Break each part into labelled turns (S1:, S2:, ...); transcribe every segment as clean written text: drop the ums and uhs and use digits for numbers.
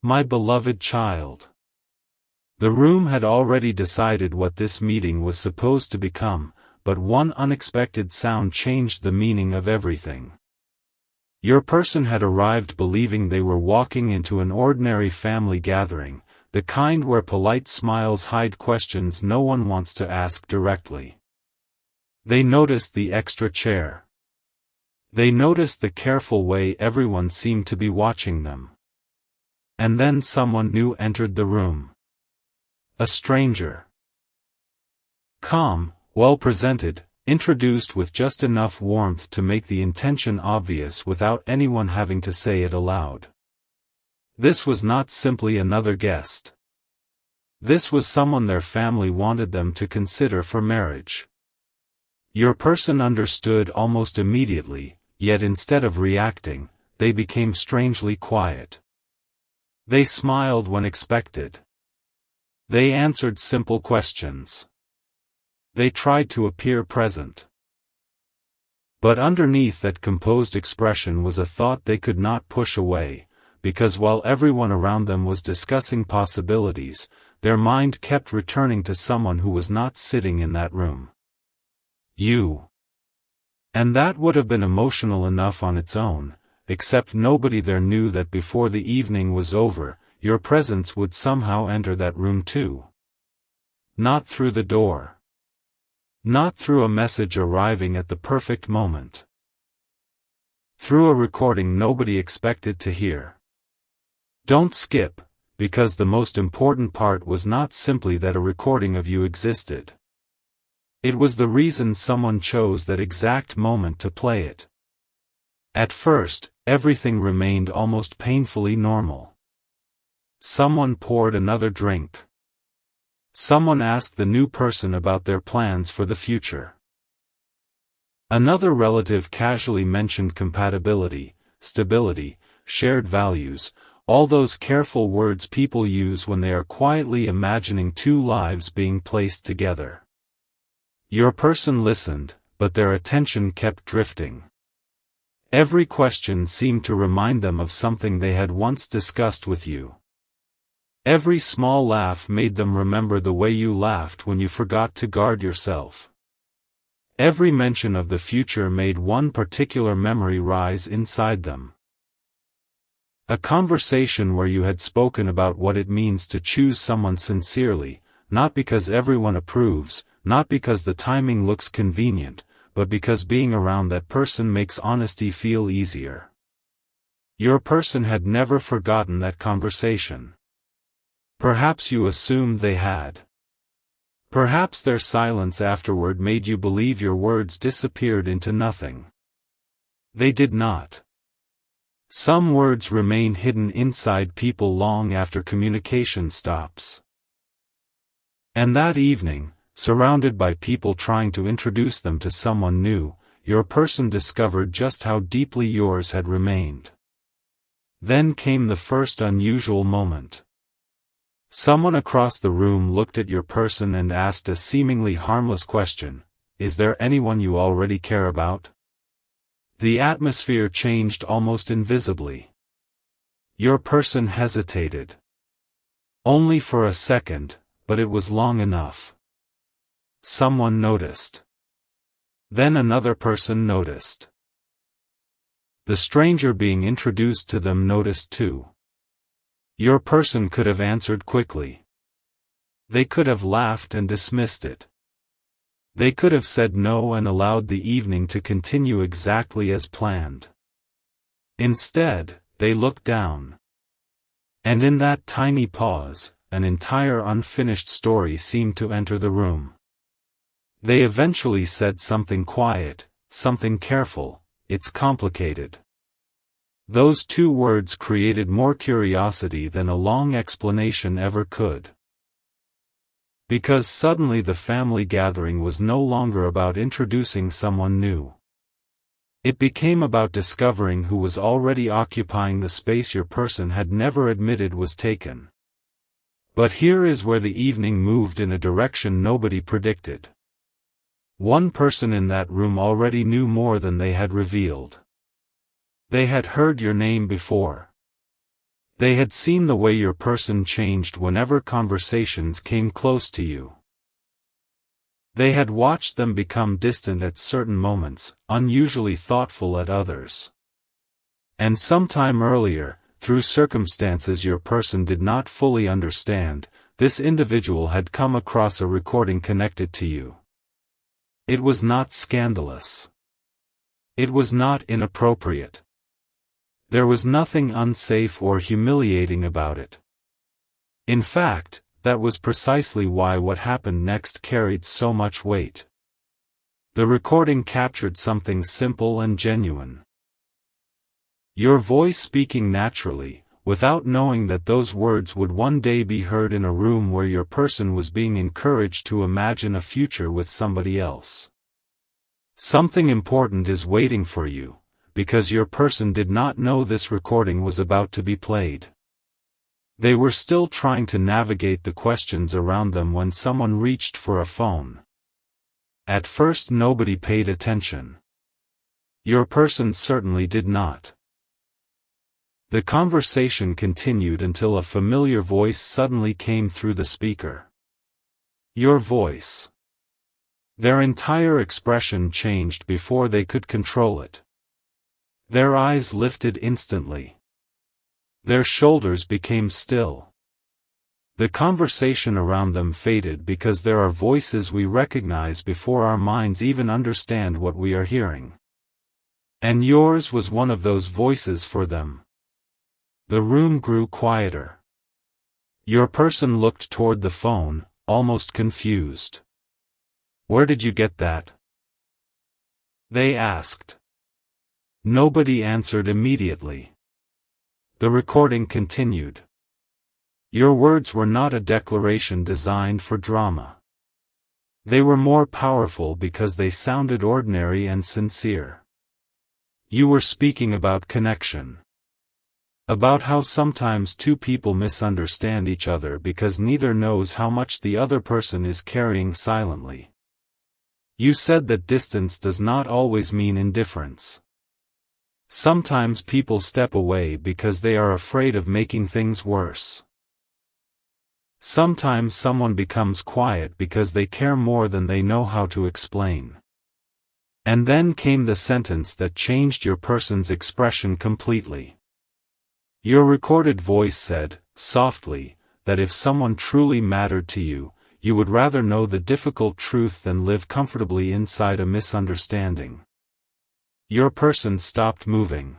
S1: My beloved child. The room had already decided what this meeting was supposed to become, but one unexpected sound changed the meaning of everything. Your person had arrived believing they were walking into an ordinary family gathering, the kind where polite smiles hide questions no one wants to ask directly. They noticed the extra chair. They noticed the careful way everyone seemed to be watching them. And then someone new entered the room. A stranger. Calm, well-presented, introduced with just enough warmth to make the intention obvious without anyone having to say it aloud. This was not simply another guest. This was someone their family wanted them to consider for marriage. Your person understood almost immediately, yet instead of reacting, they became strangely quiet. They smiled when expected. They answered simple questions. They tried to appear present. But underneath that composed expression was a thought they could not push away, because while everyone around them was discussing possibilities, their mind kept returning to someone who was not sitting in that room. You. And that would have been emotional enough on its own, except nobody there knew that before the evening was over, your presence would somehow enter that room too. Not through the door. Not through a message arriving at the perfect moment. Through a recording nobody expected to hear. Don't skip, because the most important part was not simply that a recording of you existed. It was the reason someone chose that exact moment to play it. At first, everything remained almost painfully normal. Someone poured another drink. Someone asked the new person about their plans for the future. Another relative casually mentioned compatibility, stability, shared values, all those careful words people use when they are quietly imagining two lives being placed together. Your person listened, but their attention kept drifting. Every question seemed to remind them of something they had once discussed with you. Every small laugh made them remember the way you laughed when you forgot to guard yourself. Every mention of the future made one particular memory rise inside them. A conversation where you had spoken about what it means to choose someone sincerely, not because everyone approves, not because the timing looks convenient, but because being around that person makes honesty feel easier. Your person had never forgotten that conversation. Perhaps you assumed they had. Perhaps their silence afterward made you believe your words disappeared into nothing. They did not. Some words remain hidden inside people long after communication stops. And that evening, surrounded by people trying to introduce them to someone new, your person discovered just how deeply yours had remained. Then came the first unusual moment. Someone across the room looked at your person and asked a seemingly harmless question, "Is there anyone you already care about?" The atmosphere changed almost invisibly. Your person hesitated. Only for a second, but it was long enough. Someone noticed. Then another person noticed. The stranger being introduced to them noticed too. Your person could have answered quickly. They could have laughed and dismissed it. They could have said no and allowed the evening to continue exactly as planned. Instead, they looked down. And in that tiny pause, an entire unfinished story seemed to enter the room. They eventually said something quiet, something careful, "It's complicated." Those two words created more curiosity than a long explanation ever could. Because suddenly the family gathering was no longer about introducing someone new. It became about discovering who was already occupying the space your person had never admitted was taken. But here is where the evening moved in a direction nobody predicted. One person in that room already knew more than they had revealed. They had heard your name before. They had seen the way your person changed whenever conversations came close to you. They had watched them become distant at certain moments, unusually thoughtful at others. And sometime earlier, through circumstances your person did not fully understand, this individual had come across a recording connected to you. It was not scandalous. It was not inappropriate. There was nothing unsafe or humiliating about it. In fact, that was precisely why what happened next carried so much weight. The recording captured something simple and genuine. Your voice speaking naturally, without knowing that those words would one day be heard in a room where your person was being encouraged to imagine a future with somebody else. Something important is waiting for you, because your person did not know this recording was about to be played. They were still trying to navigate the questions around them when someone reached for a phone. At first nobody paid attention. Your person certainly did not. The conversation continued until a familiar voice suddenly came through the speaker. Your voice. Their entire expression changed before they could control it. Their eyes lifted instantly. Their shoulders became still. The conversation around them faded because there are voices we recognize before our minds even understand what we are hearing. And yours was one of those voices for them. The room grew quieter. Your person looked toward the phone, almost confused. "Where did you get that?" they asked. Nobody answered immediately. The recording continued. Your words were not a declaration designed for drama. They were more powerful because they sounded ordinary and sincere. You were speaking about connection. About how sometimes two people misunderstand each other because neither knows how much the other person is carrying silently. You said that distance does not always mean indifference. Sometimes people step away because they are afraid of making things worse. Sometimes someone becomes quiet because they care more than they know how to explain. And then came the sentence that changed your person's expression completely. Your recorded voice said, softly, that if someone truly mattered to you, you would rather know the difficult truth than live comfortably inside a misunderstanding. Your person stopped moving.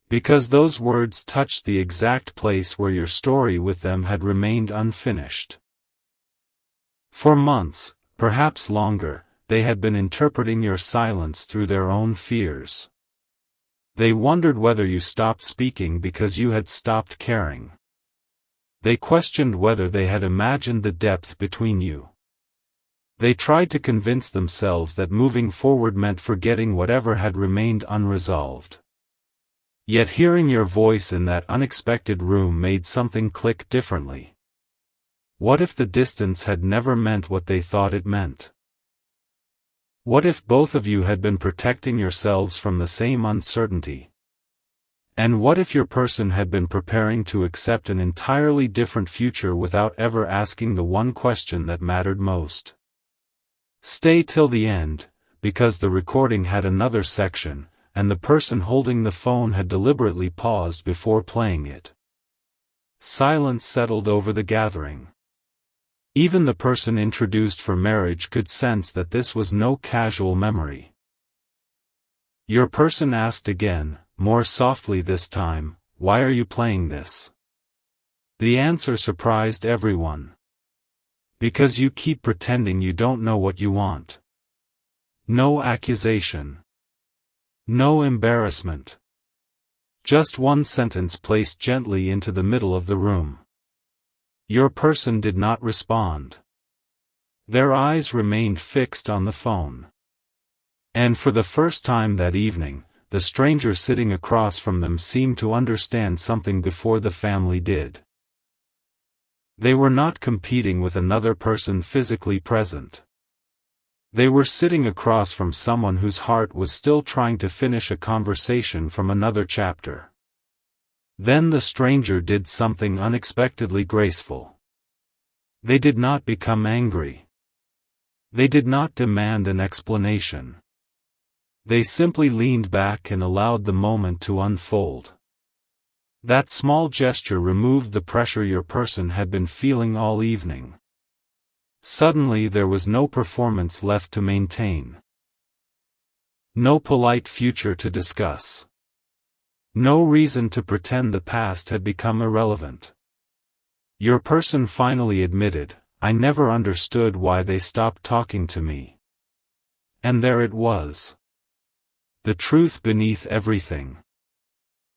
S1: Because those words touched the exact place where your story with them had remained unfinished. For months, perhaps longer, they had been interpreting your silence through their own fears. They wondered whether you stopped speaking because you had stopped caring. They questioned whether they had imagined the depth between you. They tried to convince themselves that moving forward meant forgetting whatever had remained unresolved. Yet hearing your voice in that unexpected room made something click differently. What if the distance had never meant what they thought it meant? What if both of you had been protecting yourselves from the same uncertainty? And what if your person had been preparing to accept an entirely different future without ever asking the one question that mattered most? Stay till the end, because the recording had another section, and the person holding the phone had deliberately paused before playing it. Silence settled over the gathering. Even the person introduced for marriage could sense that this was no casual memory. Your person asked again, more softly this time, "Why are you playing this?" The answer surprised everyone. Because you keep pretending you don't know what you want. No accusation. No embarrassment. Just one sentence placed gently into the middle of the room. Your person did not respond. Their eyes remained fixed on the phone. And for the first time that evening, the stranger sitting across from them seemed to understand something before the family did. They were not competing with another person physically present. They were sitting across from someone whose heart was still trying to finish a conversation from another chapter. Then the stranger did something unexpectedly graceful. They did not become angry. They did not demand an explanation. They simply leaned back and allowed the moment to unfold. That small gesture removed the pressure your person had been feeling all evening. Suddenly there was no performance left to maintain. No polite future to discuss. No reason to pretend the past had become irrelevant. Your person finally admitted, "I never understood why they stopped talking to me." And there it was. The truth beneath everything.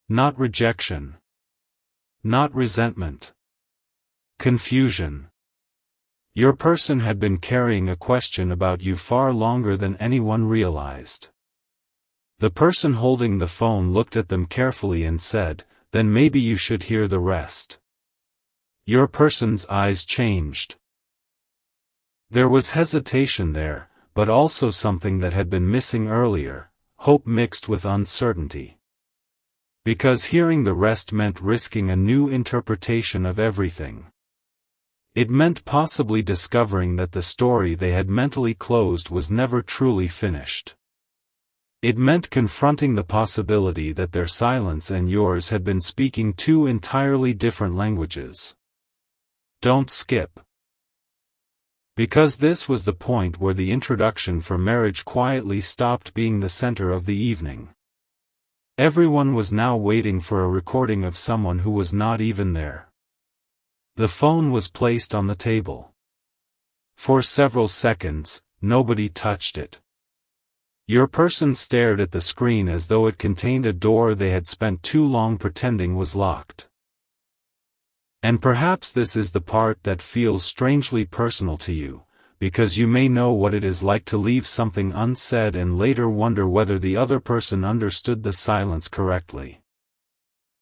S1: Not rejection. Not resentment. Confusion. Your person had been carrying a question about you far longer than anyone realized. The person holding the phone looked at them carefully and said, "Then maybe you should hear the rest." Your person's eyes changed. There was hesitation there, but also something that had been missing earlier, hope mixed with uncertainty. Because hearing the rest meant risking a new interpretation of everything. It meant possibly discovering that the story they had mentally closed was never truly finished. It meant confronting the possibility that their silence and yours had been speaking two entirely different languages. Don't skip. Because this was the point where the introduction for marriage quietly stopped being the center of the evening. Everyone was now waiting for a recording of someone who was not even there. The phone was placed on the table. For several seconds, nobody touched it. Your person stared at the screen as though it contained a door they had spent too long pretending was locked. And perhaps this is the part that feels strangely personal to you, because you may know what it is like to leave something unsaid and later wonder whether the other person understood the silence correctly.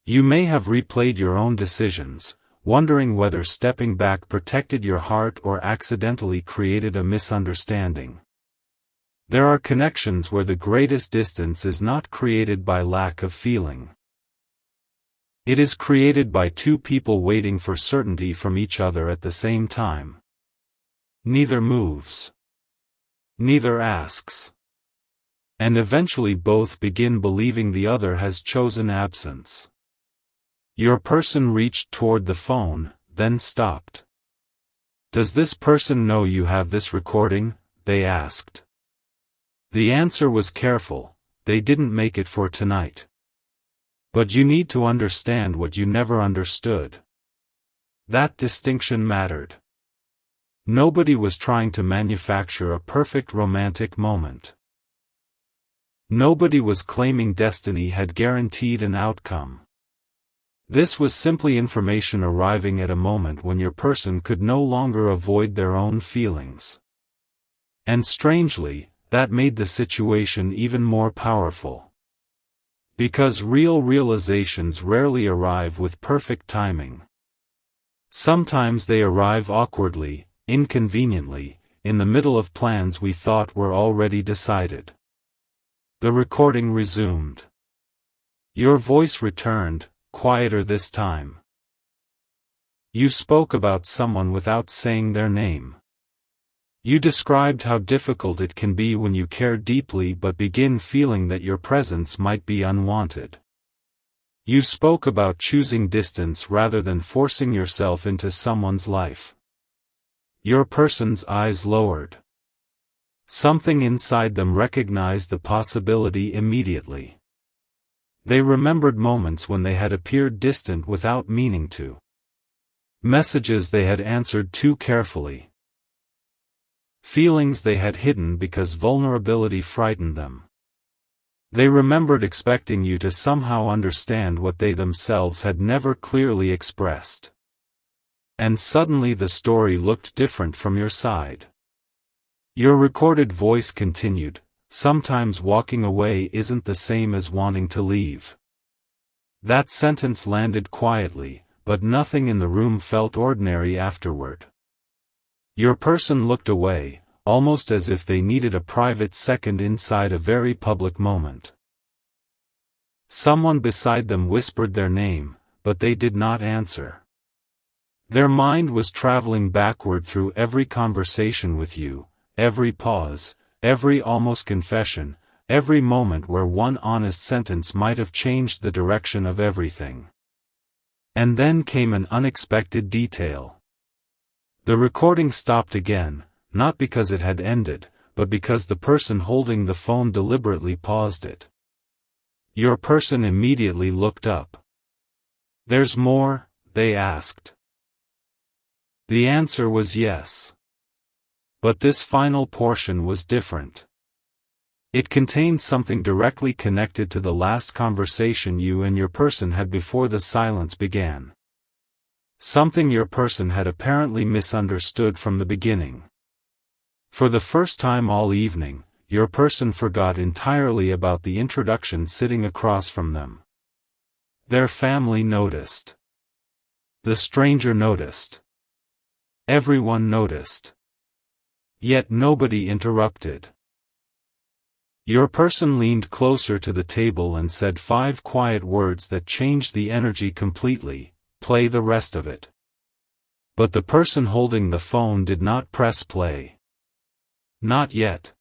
S1: You may have replayed your own decisions, wondering whether stepping back protected your heart or accidentally created a misunderstanding. There are connections where the greatest distance is not created by lack of feeling. It is created by two people waiting for certainty from each other at the same time. Neither moves. Neither asks. And eventually both begin believing the other has chosen absence. Your person reached toward the phone, then stopped. "Does this person know you have this recording?" they asked. The answer was careful, "They didn't make it for tonight. But you need to understand what you never understood." That distinction mattered. Nobody was trying to manufacture a perfect romantic moment. Nobody was claiming destiny had guaranteed an outcome. This was simply information arriving at a moment when your person could no longer avoid their own feelings. And strangely, that made the situation even more powerful. Because real realizations rarely arrive with perfect timing. Sometimes they arrive awkwardly, inconveniently, in the middle of plans we thought were already decided. The recording resumed. Your voice returned, quieter this time. You spoke about someone without saying their name. You described how difficult it can be when you care deeply but begin feeling that your presence might be unwanted. You spoke about choosing distance rather than forcing yourself into someone's life. Your person's eyes lowered. Something inside them recognized the possibility immediately. They remembered moments when they had appeared distant without meaning to. Messages they had answered too carefully. Feelings they had hidden because vulnerability frightened them. They remembered expecting you to somehow understand what they themselves had never clearly expressed. And suddenly the story looked different from your side. Your recorded voice continued, "Sometimes walking away isn't the same as wanting to leave." That sentence landed quietly, but nothing in the room felt ordinary afterward. Your person looked away, almost as if they needed a private second inside a very public moment. Someone beside them whispered their name, but they did not answer. Their mind was traveling backward through every conversation with you, every pause, every almost confession, every moment where one honest sentence might have changed the direction of everything. And then came an unexpected detail. The recording stopped again, not because it had ended, but because the person holding the phone deliberately paused it. Your person immediately looked up. "There's more?" they asked. The answer was yes. But this final portion was different. It contained something directly connected to the last conversation you and your person had before the silence began. Something your person had apparently misunderstood from the beginning. For the first time all evening, your person forgot entirely about the introduction sitting across from them. Their family noticed. The stranger noticed. Everyone noticed. Yet nobody interrupted. Your person leaned closer to the table and said 5 quiet words that changed the energy completely: "Play the rest of it." But the person holding the phone did not press play. Not yet.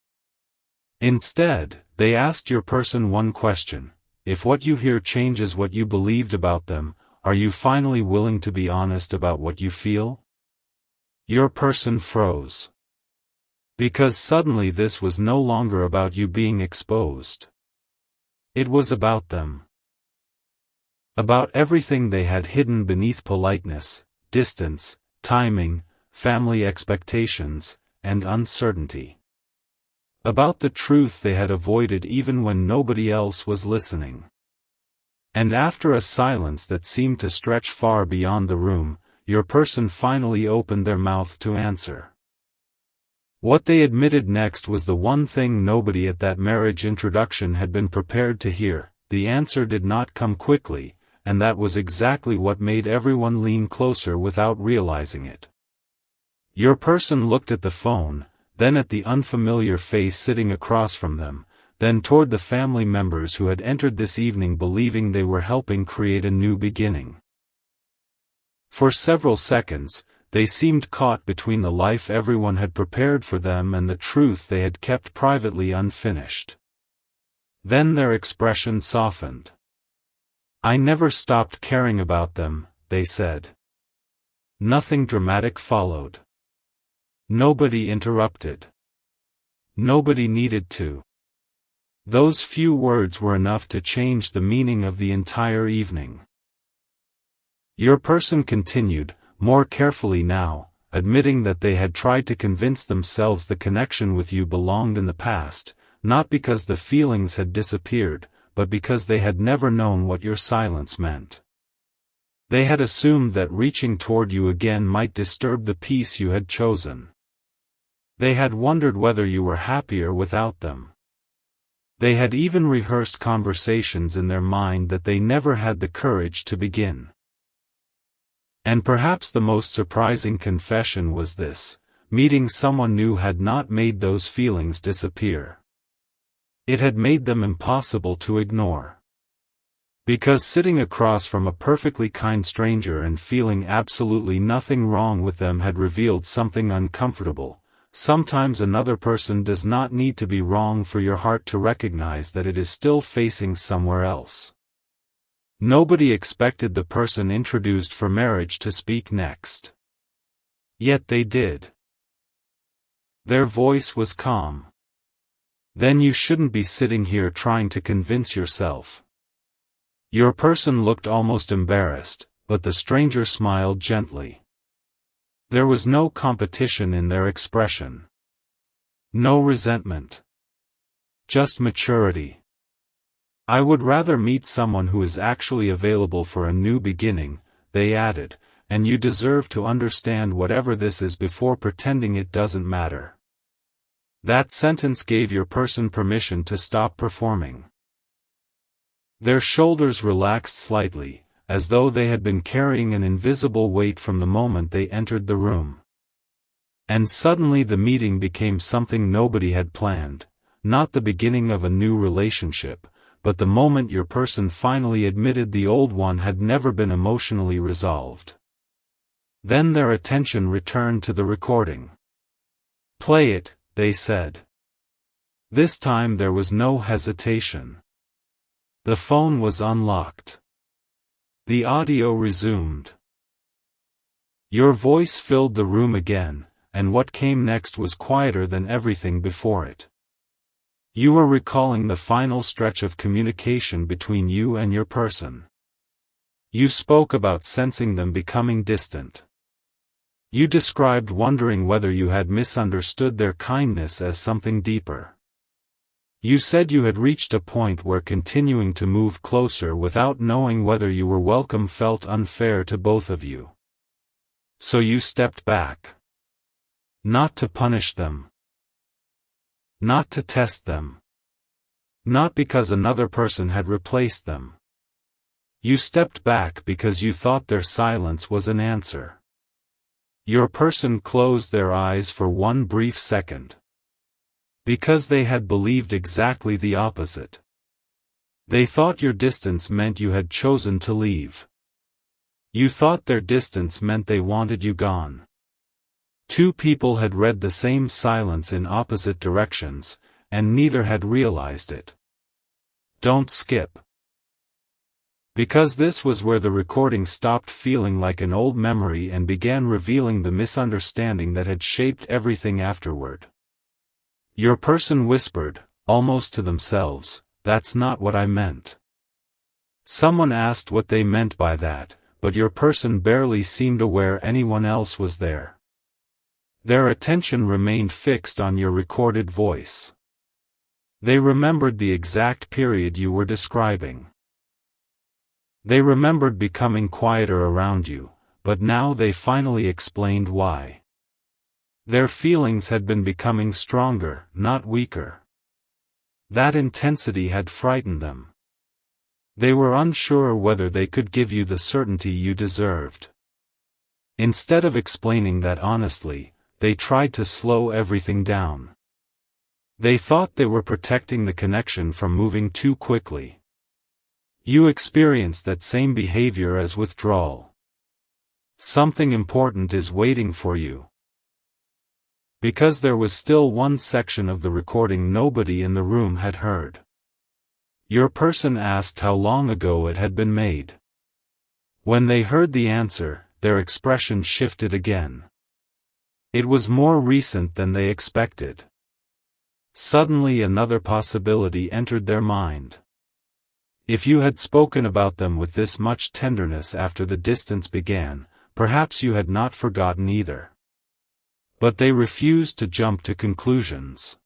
S1: Instead, they asked your person one question: if what you hear changes what you believed about them, are you finally willing to be honest about what you feel? Your person froze. Because suddenly this was no longer about you being exposed. It was about them. About everything they had hidden beneath politeness, distance, timing, family expectations, and uncertainty. About the truth they had avoided even when nobody else was listening. And after a silence that seemed to stretch far beyond the room, your person finally opened their mouth to answer. What they admitted next was the one thing nobody at that marriage introduction had been prepared to hear. The answer did not come quickly, and that was exactly what made everyone lean closer without realizing it. Your person looked at the phone, then at the unfamiliar face sitting across from them, then toward the family members who had entered this evening believing they were helping create a new beginning. For several seconds, they seemed caught between the life everyone had prepared for them and the truth they had kept privately unfinished. Then their expression softened. "I never stopped caring about them," they said. Nothing dramatic followed. Nobody interrupted. Nobody needed to. Those few words were enough to change the meaning of the entire evening. Your person continued, more carefully now, admitting that they had tried to convince themselves the connection with you belonged in the past, not because the feelings had disappeared, but because they had never known what your silence meant. They had assumed that reaching toward you again might disturb the peace you had chosen. They had wondered whether you were happier without them. They had even rehearsed conversations in their mind that they never had the courage to begin. And perhaps the most surprising confession was this: meeting someone new had not made those feelings disappear. It had made them impossible to ignore. Because sitting across from a perfectly kind stranger and feeling absolutely nothing wrong with them had revealed something uncomfortable. Sometimes another person does not need to be wrong for your heart to recognize that it is still facing somewhere else. Nobody expected the person introduced for marriage to speak next. Yet they did. Their voice was calm. "Then you shouldn't be sitting here trying to convince yourself." Your person looked almost embarrassed, but the stranger smiled gently. There was no competition in their expression. No resentment. Just maturity. "I would rather meet someone who is actually available for a new beginning," they added, "and you deserve to understand whatever this is before pretending it doesn't matter." That sentence gave your person permission to stop performing. Their shoulders relaxed slightly, as though they had been carrying an invisible weight from the moment they entered the room. And suddenly the meeting became something nobody had planned, not the beginning of a new relationship, but the moment your person finally admitted the old one had never been emotionally resolved. Then their attention returned to the recording. "Play it," they said. This time there was no hesitation. The phone was unlocked. The audio resumed. Your voice filled the room again, and what came next was quieter than everything before it. You were recalling the final stretch of communication between you and your person. You spoke about sensing them becoming distant. You described wondering whether you had misunderstood their kindness as something deeper. You said you had reached a point where continuing to move closer without knowing whether you were welcome felt unfair to both of you. So you stepped back. Not to punish them. Not to test them. Not because another person had replaced them. You stepped back because you thought their silence was an answer. Your person closed their eyes for one brief second. Because they had believed exactly the opposite. They thought your distance meant you had chosen to leave. You thought their distance meant they wanted you gone. Two people had read the same silence in opposite directions, and neither had realized it. Don't skip. Because this was where the recording stopped feeling like an old memory and began revealing the misunderstanding that had shaped everything afterward. Your person whispered, almost to themselves, "That's not what I meant." Someone asked what they meant by that, but your person barely seemed aware anyone else was there. Their attention remained fixed on your recorded voice. They remembered the exact period you were describing. They remembered becoming quieter around you, but now they finally explained why. Their feelings had been becoming stronger, not weaker. That intensity had frightened them. They were unsure whether they could give you the certainty you deserved. Instead of explaining that honestly, they tried to slow everything down. They thought they were protecting the connection from moving too quickly. You experienced that same behavior as withdrawal. Something important is waiting for you. Because there was still one section of the recording nobody in the room had heard. Your person asked how long ago it had been made. When they heard the answer, their expression shifted again. It was more recent than they expected. Suddenly another possibility entered their mind. If you had spoken about them with this much tenderness after the distance began, perhaps you had not forgotten either. But they refused to jump to conclusions.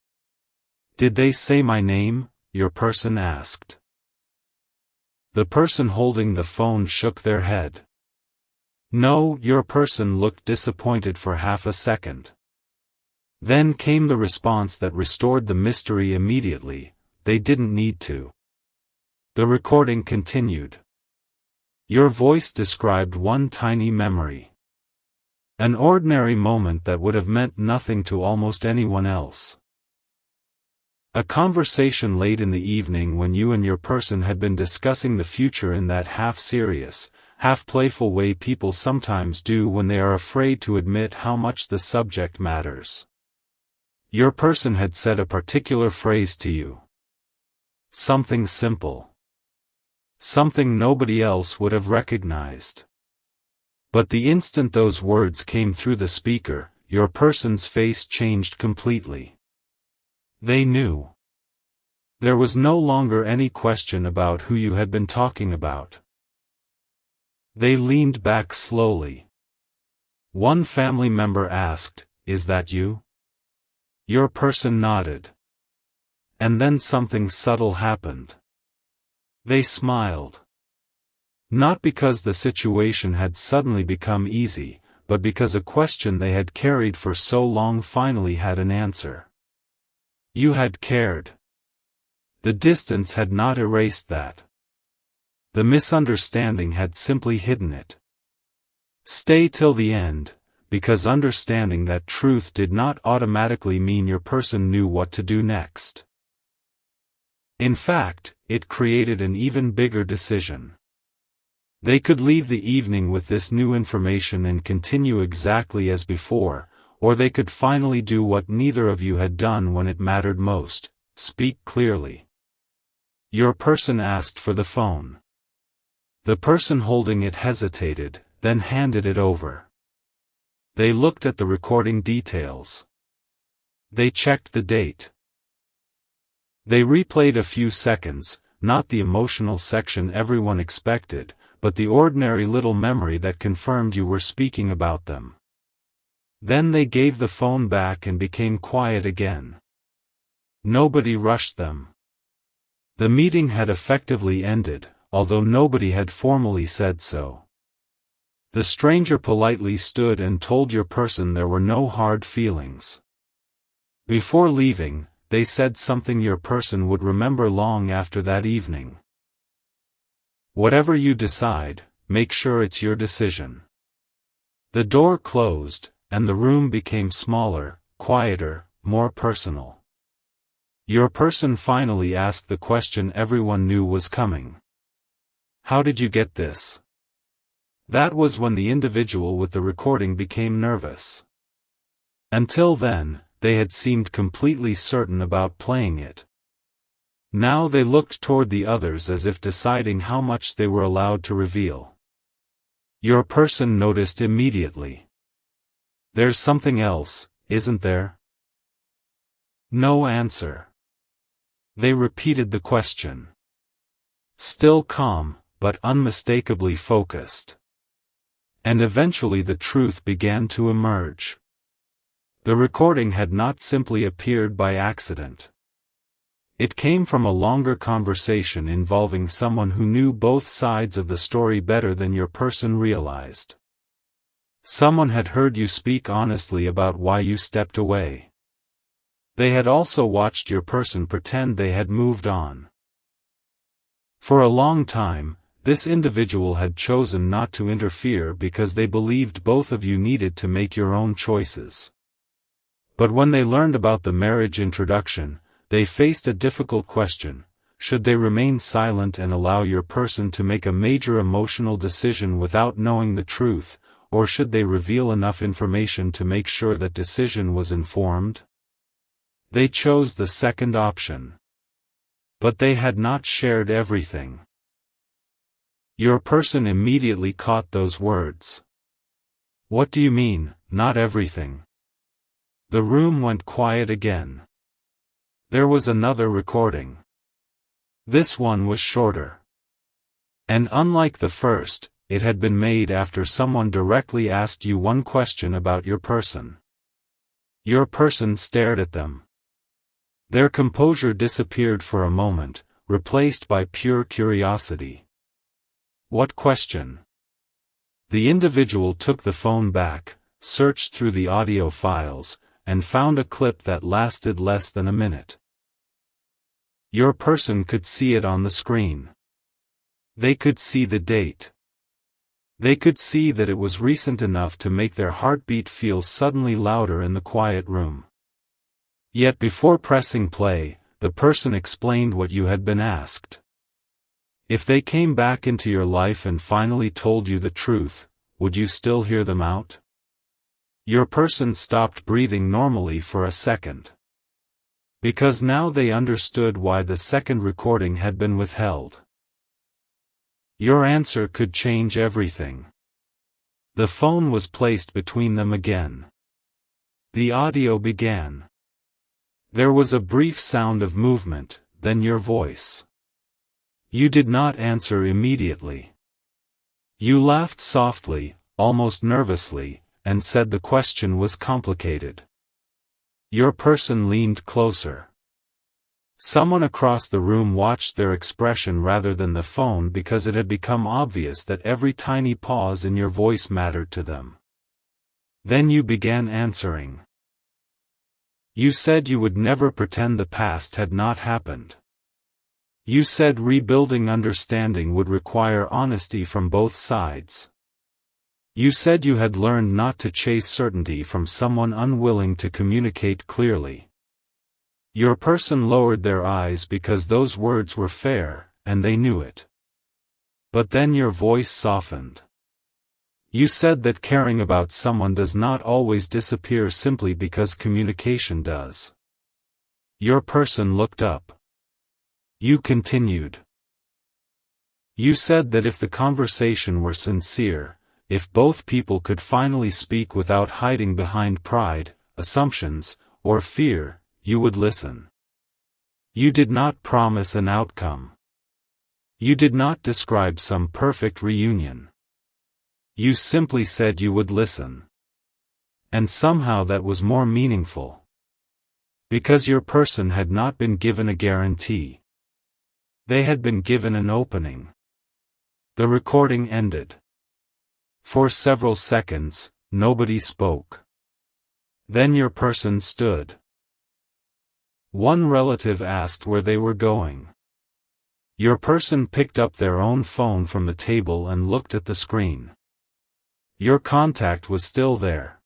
S1: Did they say my name? Your person asked. The person holding the phone shook their head. No, your person looked disappointed for half a second. Then came the response that restored the mystery immediately, they didn't need to. The recording continued. Your voice described one tiny memory. An ordinary moment that would have meant nothing to almost anyone else. A conversation late in the evening when you and your person had been discussing the future in that half-serious, half-playful way people sometimes do when they are afraid to admit how much the subject matters. Your person had said a particular phrase to you. Something simple. Something nobody else would have recognized. But the instant those words came through the speaker, your person's face changed completely. They knew. There was no longer any question about who you had been talking about. They leaned back slowly. One family member asked, "Is that you?" Your person nodded. And then something subtle happened. They smiled. Not because the situation had suddenly become easy, but because a question they had carried for so long finally had an answer. You had cared. The distance had not erased that. The misunderstanding had simply hidden it. Stay till the end, because understanding that truth did not automatically mean your person knew what to do next. In fact, it created an even bigger decision. They could leave the evening with this new information and continue exactly as before, or they could finally do what neither of you had done when it mattered most: speak clearly. Your person asked for the phone. The person holding it hesitated, then handed it over. They looked at the recording details. They checked the date. They replayed a few seconds, not the emotional section everyone expected, but the ordinary little memory that confirmed you were speaking about them. Then they gave the phone back and became quiet again. Nobody rushed them. The meeting had effectively ended, although nobody had formally said so. The stranger politely stood and told your person there were no hard feelings. Before leaving, they said something your person would remember long after that evening. Whatever you decide, make sure it's your decision. The door closed, and the room became smaller, quieter, more personal. Your person finally asked the question everyone knew was coming. How did you get this? That was when the individual with the recording became nervous. Until then, they had seemed completely certain about playing it. Now they looked toward the others as if deciding how much they were allowed to reveal. Your person noticed immediately. There's something else, isn't there? No answer. They repeated the question. Still calm, but unmistakably focused. And eventually the truth began to emerge. The recording had not simply appeared by accident. It came from a longer conversation involving someone who knew both sides of the story better than your person realized. Someone had heard you speak honestly about why you stepped away. They had also watched your person pretend they had moved on. For a long time, this individual had chosen not to interfere because they believed both of you needed to make your own choices. But when they learned about the marriage introduction, they faced a difficult question: should they remain silent and allow your person to make a major emotional decision without knowing the truth, or should they reveal enough information to make sure that decision was informed? They chose the second option. But they had not shared everything. Your person immediately caught those words. What do you mean, not everything? The room went quiet again. There was another recording. This one was shorter. And unlike the first, it had been made after someone directly asked you one question about your person. Your person stared at them. Their composure disappeared for a moment, replaced by pure curiosity. What question? The individual took the phone back, searched through the audio files, and found a clip that lasted less than a minute. Your person could see it on the screen. They could see the date. They could see that it was recent enough to make their heartbeat feel suddenly louder in the quiet room. Yet before pressing play, the person explained what you had been asked. If they came back into your life and finally told you the truth, would you still hear them out? Your person stopped breathing normally for a second. Because now they understood why the second recording had been withheld. Your answer could change everything. The phone was placed between them again. The audio began. There was a brief sound of movement, then your voice. You did not answer immediately. You laughed softly, almost nervously, and said the question was complicated. Your person leaned closer. Someone across the room watched their expression rather than the phone because it had become obvious that every tiny pause in your voice mattered to them. Then you began answering. You said you would never pretend the past had not happened. You said rebuilding understanding would require honesty from both sides. You said you had learned not to chase certainty from someone unwilling to communicate clearly. Your person lowered their eyes because those words were fair, and they knew it. But then your voice softened. You said that caring about someone does not always disappear simply because communication does. Your person looked up. You continued. You said that if the conversation were sincere, if both people could finally speak without hiding behind pride, assumptions, or fear, you would listen. You did not promise an outcome. You did not describe some perfect reunion. You simply said you would listen. And somehow that was more meaningful. Because your person had not been given a guarantee. They had been given an opening. The recording ended. For several seconds, nobody spoke. Then your person stood. One relative asked where they were going. Your person picked up their own phone from the table and looked at the screen. Your contact was still there.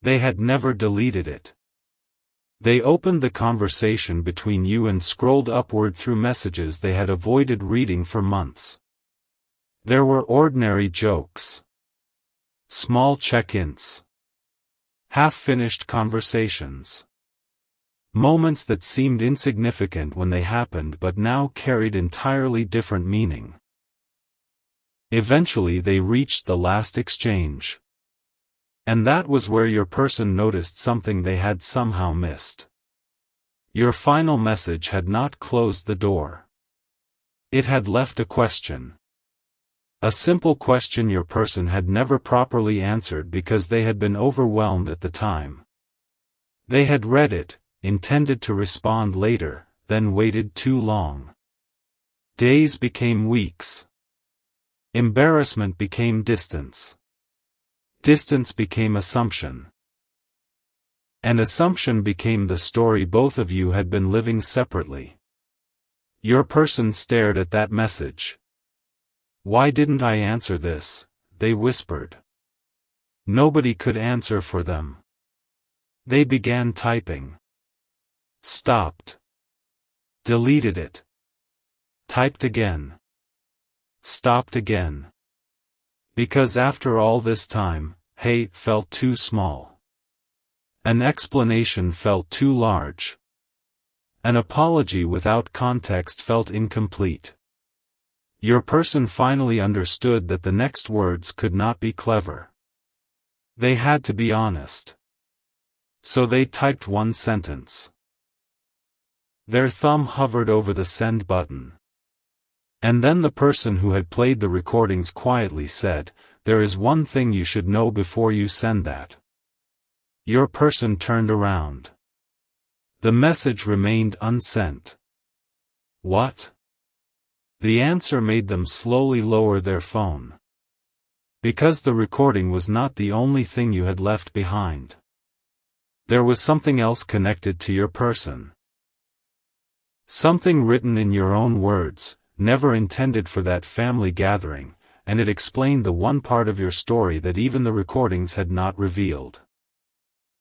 S1: They had never deleted it. They opened the conversation between you and scrolled upward through messages they had avoided reading for months. There were ordinary jokes. Small check-ins. Half-finished conversations. Moments that seemed insignificant when they happened but now carried entirely different meaning. Eventually they reached the last exchange. And that was where your person noticed something they had somehow missed. Your final message had not closed the door. It had left a question. A simple question your person had never properly answered because they had been overwhelmed at the time. They had read it, intended to respond later, then waited too long. Days became weeks. Embarrassment became distance. Distance became assumption. And assumption became the story both of you had been living separately. Your person stared at that message. Why didn't I answer this? They whispered. Nobody could answer for them. They began typing. Stopped. Deleted it. Typed again. Stopped again. Because after all this time, hey felt too small. An explanation felt too large. An apology without context felt incomplete. Your person finally understood that the next words could not be clever. They had to be honest. So they typed one sentence. Their thumb hovered over the send button. And then the person who had played the recordings quietly said, "There is one thing you should know before you send that." Your person turned around. The message remained unsent. What? The answer made them slowly lower their phone. Because the recording was not the only thing you had left behind. There was something else connected to your person. Something written in your own words, never intended for that family gathering, and it explained the one part of your story that even the recordings had not revealed.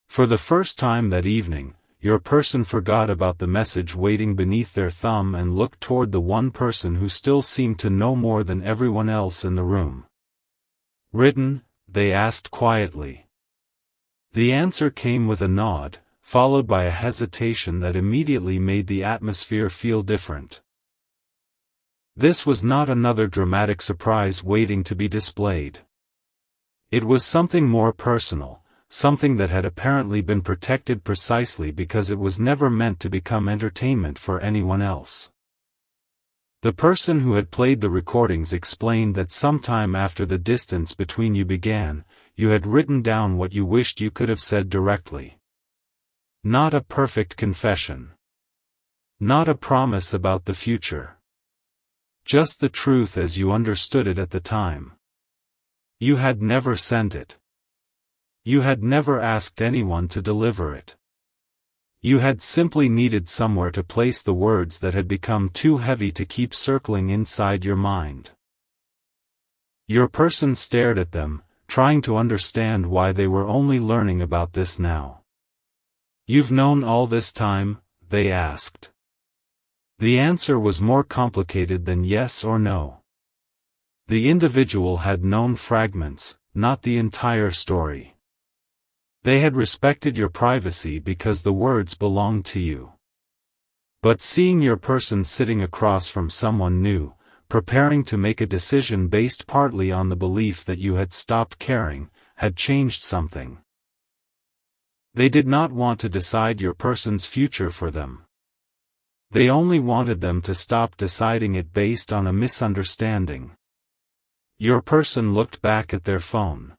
S1: For the first time that evening, your person forgot about the message waiting beneath their thumb and looked toward the one person who still seemed to know more than everyone else in the room. Written? They asked quietly. The answer came with a nod, followed by a hesitation that immediately made the atmosphere feel different. This was not another dramatic surprise waiting to be displayed. It was something more personal. Something that had apparently been protected precisely because it was never meant to become entertainment for anyone else. The person who had played the recordings explained that sometime after the distance between you began, you had written down what you wished you could have said directly. Not a perfect confession. Not a promise about the future. Just the truth as you understood it at the time. You had never sent it. You had never asked anyone to deliver it. You had simply needed somewhere to place the words that had become too heavy to keep circling inside your mind. Your person stared at them, trying to understand why they were only learning about this now. "You've known all this time," they asked. The answer was more complicated than yes or no. The individual had known fragments, not the entire story. They had respected your privacy because the words belonged to you. But seeing your person sitting across from someone new, preparing to make a decision based partly on the belief that you had stopped caring, had changed something. They did not want to decide your person's future for them. They only wanted them to stop deciding it based on a misunderstanding. Your person looked back at their phone.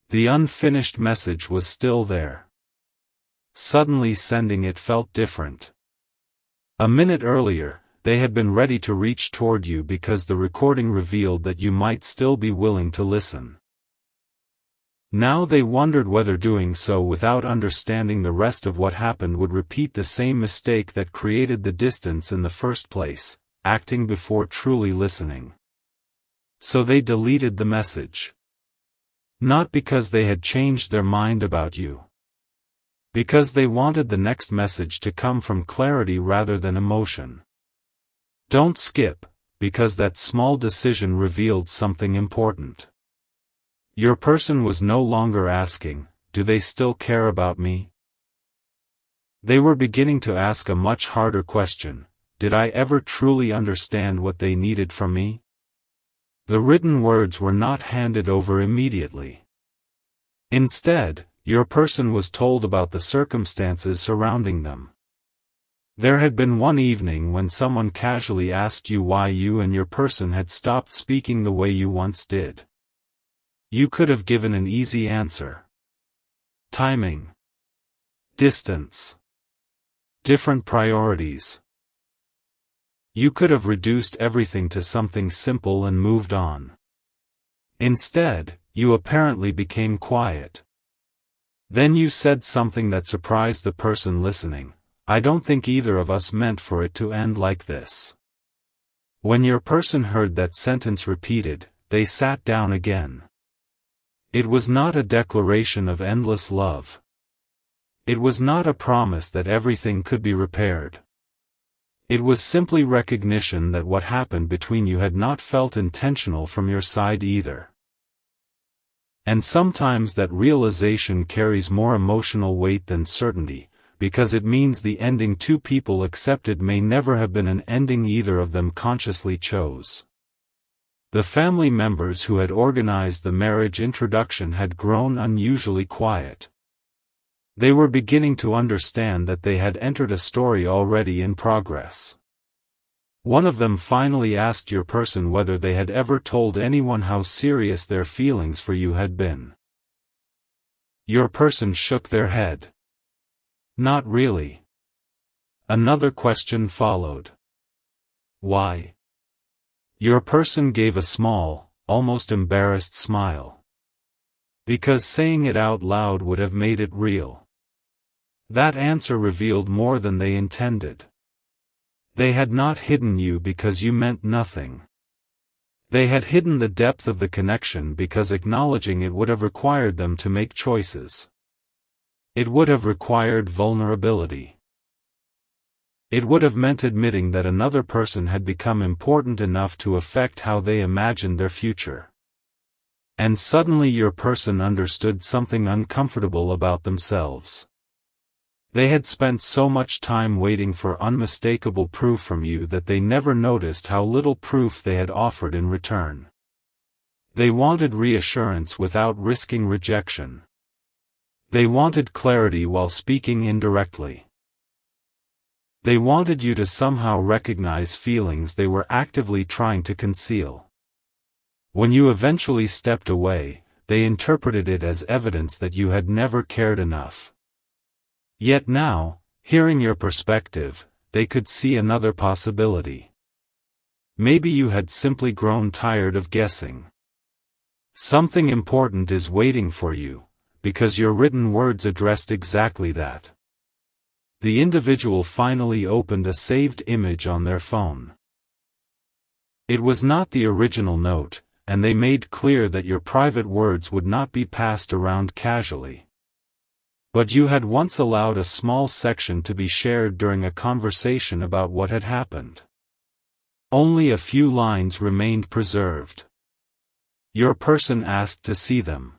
S1: The unfinished message was still there. Suddenly sending it felt different. A minute earlier, they had been ready to reach toward you because the recording revealed that you might still be willing to listen. Now they wondered whether doing so without understanding the rest of what happened would repeat the same mistake that created the distance in the first place, acting before truly listening. So they deleted the message. Not because they had changed their mind about you. Because they wanted the next message to come from clarity rather than emotion. Don't skip, because that small decision revealed something important. Your person was no longer asking, "Do they still care about me?" They were beginning to ask a much harder question: did I ever truly understand what they needed from me? The written words were not handed over immediately. Instead, your person was told about the circumstances surrounding them. There had been one evening when someone casually asked you why you and your person had stopped speaking the way you once did. You could have given an easy answer. Timing. Distance. Different priorities. You could have reduced everything to something simple and moved on. Instead, you apparently became quiet. Then you said something that surprised the person listening: "I don't think either of us meant for it to end like this." When your person heard that sentence repeated, they sat down again. It was not a declaration of endless love. It was not a promise that everything could be repaired. It was simply recognition that what happened between you had not felt intentional from your side either. And sometimes that realization carries more emotional weight than certainty, because it means the ending two people accepted may never have been an ending either of them consciously chose. The family members who had organized the marriage introduction had grown unusually quiet. They were beginning to understand that they had entered a story already in progress. One of them finally asked your person whether they had ever told anyone how serious their feelings for you had been. Your person shook their head. Not really. Another question followed. Why? Your person gave a small, almost embarrassed smile. Because saying it out loud would have made it real. That answer revealed more than they intended. They had not hidden you because you meant nothing. They had hidden the depth of the connection because acknowledging it would have required them to make choices. It would have required vulnerability. It would have meant admitting that another person had become important enough to affect how they imagined their future. And suddenly your person understood something uncomfortable about themselves. They had spent so much time waiting for unmistakable proof from you that they never noticed how little proof they had offered in return. They wanted reassurance without risking rejection. They wanted clarity while speaking indirectly. They wanted you to somehow recognize feelings they were actively trying to conceal. When you eventually stepped away, they interpreted it as evidence that you had never cared enough. Yet now, hearing your perspective, they could see another possibility. Maybe you had simply grown tired of guessing. Something important is waiting for you, because your written words addressed exactly that. The individual finally opened a saved image on their phone. It was not the original note, and they made clear that your private words would not be passed around casually. But you had once allowed a small section to be shared during a conversation about what had happened. Only a few lines remained preserved. Your person asked to see them.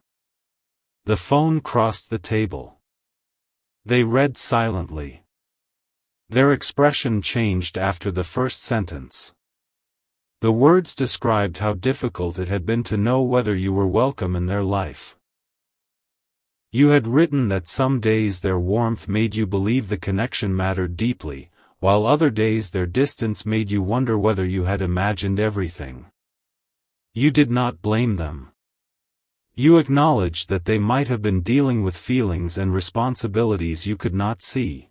S1: The phone crossed the table. They read silently. Their expression changed after the first sentence. The words described how difficult it had been to know whether you were welcome in their life. You had written that some days their warmth made you believe the connection mattered deeply, while other days their distance made you wonder whether you had imagined everything. You did not blame them. You acknowledged that they might have been dealing with feelings and responsibilities you could not see.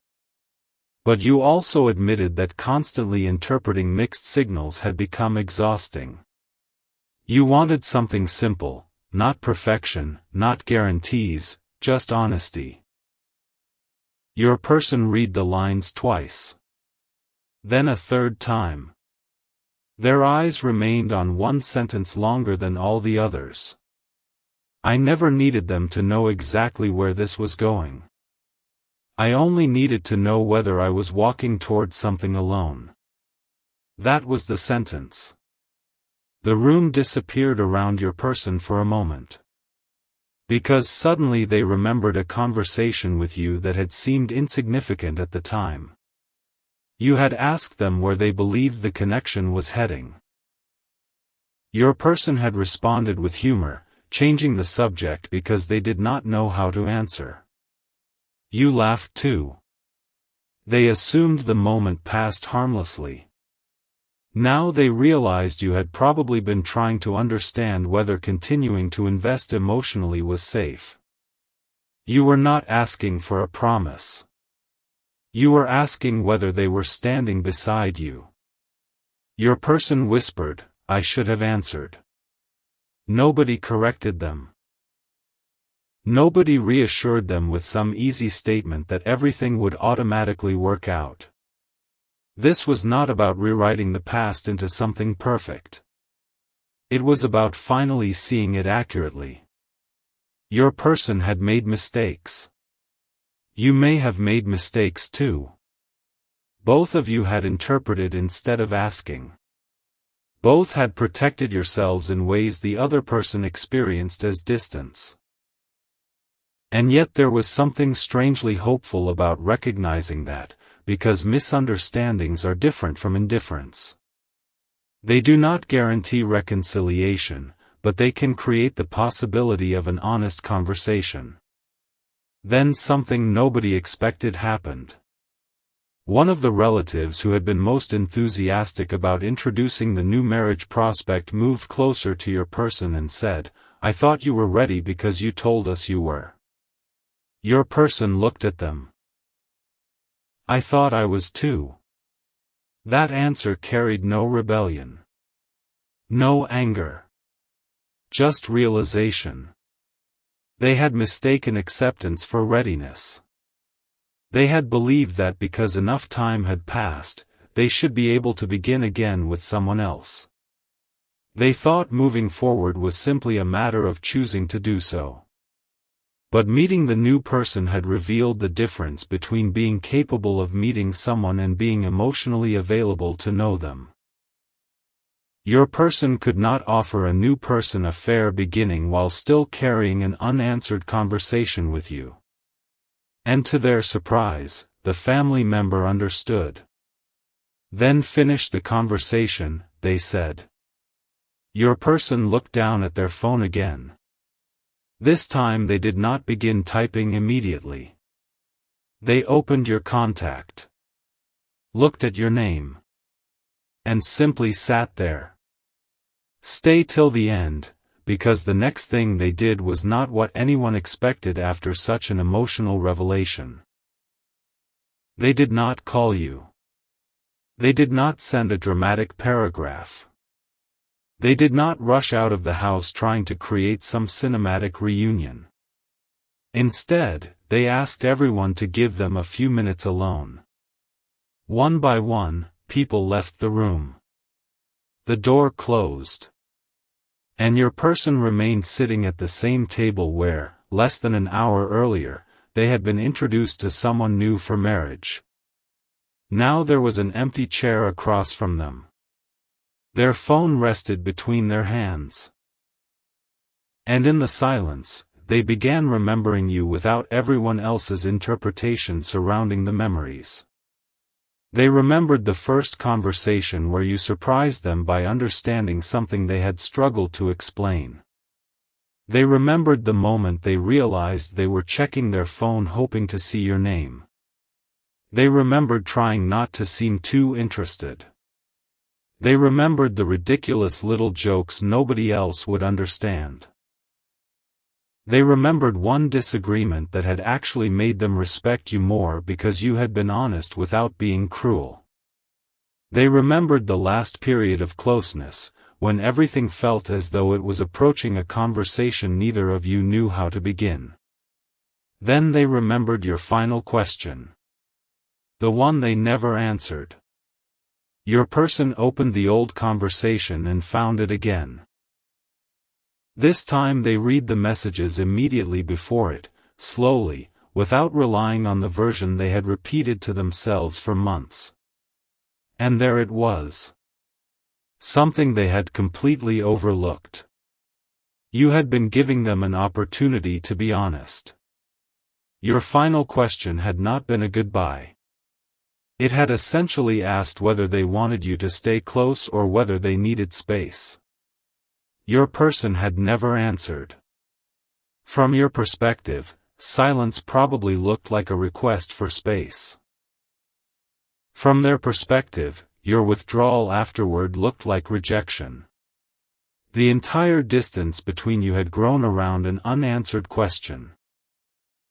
S1: But you also admitted that constantly interpreting mixed signals had become exhausting. You wanted something simple, not perfection, not guarantees, just honesty. Your person read the lines twice. Then a third time. Their eyes remained on one sentence longer than all the others. I never needed them to know exactly where this was going. I only needed to know whether I was walking toward something alone. That was the sentence. The room disappeared around your person for a moment. Because suddenly they remembered a conversation with you that had seemed insignificant at the time. You had asked them where they believed the connection was heading. Your person had responded with humor, changing the subject because they did not know how to answer. You laughed too. They assumed the moment passed harmlessly. Now they realized you had probably been trying to understand whether continuing to invest emotionally was safe. You were not asking for a promise. You were asking whether they were standing beside you. Your person whispered, I should have answered. Nobody corrected them. Nobody reassured them with some easy statement that everything would automatically work out. This was not about rewriting the past into something perfect. It was about finally seeing it accurately. Your person had made mistakes. You may have made mistakes too. Both of you had interpreted instead of asking. Both had protected yourselves in ways the other person experienced as distance. And yet there was something strangely hopeful about recognizing that, because misunderstandings are different from indifference. They do not guarantee reconciliation, but they can create the possibility of an honest conversation. Then something nobody expected happened. One of the relatives who had been most enthusiastic about introducing the new marriage prospect moved closer to your person and said, I thought you were ready because you told us you were. Your person looked at them. I thought I was too. That answer carried no rebellion. No anger. Just realization. They had mistaken acceptance for readiness. They had believed that because enough time had passed, they should be able to begin again with someone else. They thought moving forward was simply a matter of choosing to do so. But meeting the new person had revealed the difference between being capable of meeting someone and being emotionally available to know them. Your person could not offer a new person a fair beginning while still carrying an unanswered conversation with you. And to their surprise, the family member understood. Then finish the conversation, they said. Your person looked down at their phone again. This time they did not begin typing immediately. They opened your contact. Looked at your name. And simply sat there. Stay till the end, because the next thing they did was not what anyone expected after such an emotional revelation. They did not call you. They did not send a dramatic paragraph. They did not rush out of the house trying to create some cinematic reunion. Instead, they asked everyone to give them a few minutes alone. One by one, people left the room. The door closed. And your person remained sitting at the same table where, less than an hour earlier, they had been introduced to someone new for marriage. Now there was an empty chair across from them. Their phone rested between their hands. And in the silence, they began remembering you without everyone else's interpretation surrounding the memories. They remembered the first conversation where you surprised them by understanding something they had struggled to explain. They remembered the moment they realized they were checking their phone hoping to see your name. They remembered trying not to seem too interested. They remembered the ridiculous little jokes nobody else would understand. They remembered one disagreement that had actually made them respect you more because you had been honest without being cruel. They remembered the last period of closeness, when everything felt as though it was approaching a conversation neither of you knew how to begin. Then they remembered your final question. The one they never answered. Your person opened the old conversation and found it again. This time they read the messages immediately before it, slowly, without relying on the version they had repeated to themselves for months. And there it was. Something they had completely overlooked. You had been giving them an opportunity to be honest. Your final question had not been a goodbye. It had essentially asked whether they wanted you to stay close or whether they needed space. Your person had never answered. From your perspective, silence probably looked like a request for space. From their perspective, your withdrawal afterward looked like rejection. The entire distance between you had grown around an unanswered question.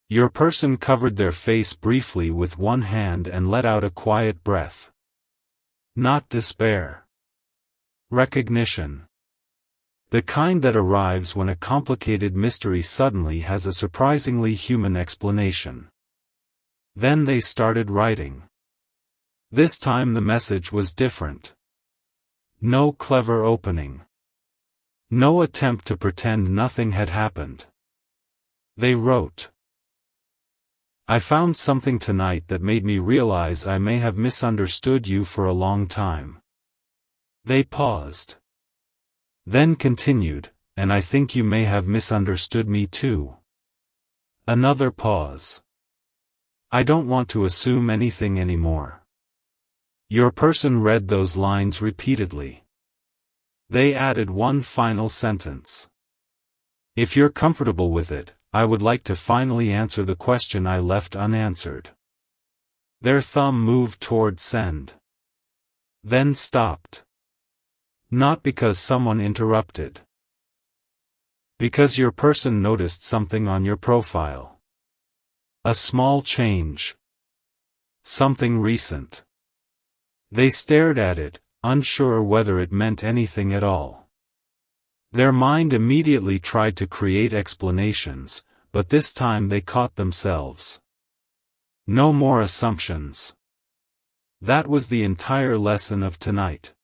S1: Your person covered their face briefly with one hand and let out a quiet breath. Not despair. Recognition. The kind that arrives when a complicated mystery suddenly has a surprisingly human explanation. Then they started writing. This time the message was different. No clever opening. No attempt to pretend nothing had happened. They wrote, "I found something tonight that made me realize I may have misunderstood you for a long time." They paused. Then continued, "And I think you may have misunderstood me too." Another pause. "I don't want to assume anything anymore." Your person read those lines repeatedly. They added one final sentence. "If you're comfortable with it, I would like to finally answer the question I left unanswered." Their thumb moved toward send. Then stopped. Not because someone interrupted. Because your person noticed something on your profile. A small change. Something recent. They stared at it, unsure whether it meant anything at all. Their mind immediately tried to create explanations, but this time they caught themselves. No more assumptions. That was the entire lesson of tonight.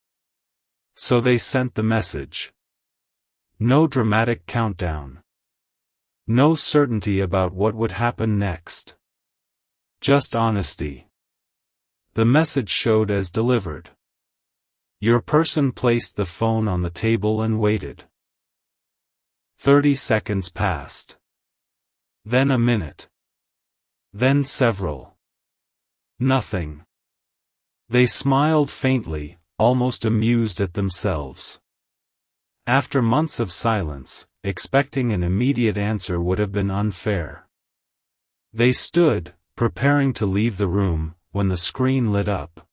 S1: So they sent the message. No dramatic countdown. No certainty about what would happen next. Just honesty. The message showed as delivered. Your person placed the phone on the table and waited. 30 seconds passed. Then a minute. Then several. Nothing. They smiled faintly, almost amused at themselves. After months of silence, expecting an immediate answer would have been unfair. They stood, preparing to leave the room, when the screen lit up.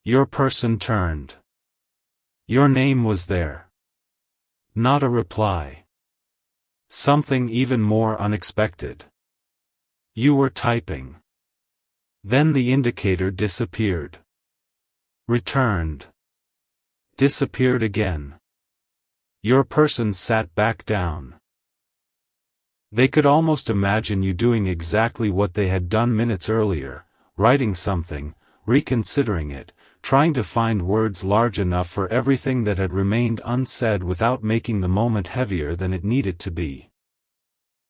S1: Your person turned. Your name was there. Not a reply. Something even more unexpected. You were typing. Then the indicator disappeared. Returned. Disappeared again. Your person sat back down. They could almost imagine you doing exactly what they had done minutes earlier, writing something, reconsidering it, trying to find words large enough for everything that had remained unsaid without making the moment heavier than it needed to be.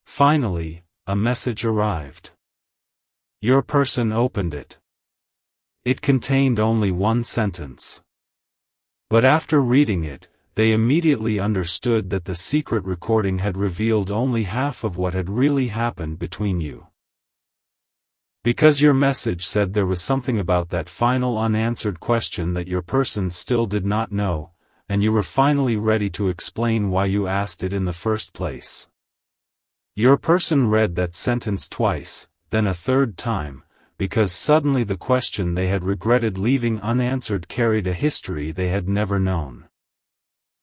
S1: Finally, a message arrived. Your person opened it. It contained only one sentence. But after reading it, they immediately understood that the secret recording had revealed only half of what had really happened between you. Because your message said there was something about that final unanswered question that your person still did not know, and you were finally ready to explain why you asked it in the first place. Your person read that sentence twice, then a third time, because suddenly the question they had regretted leaving unanswered carried a history they had never known.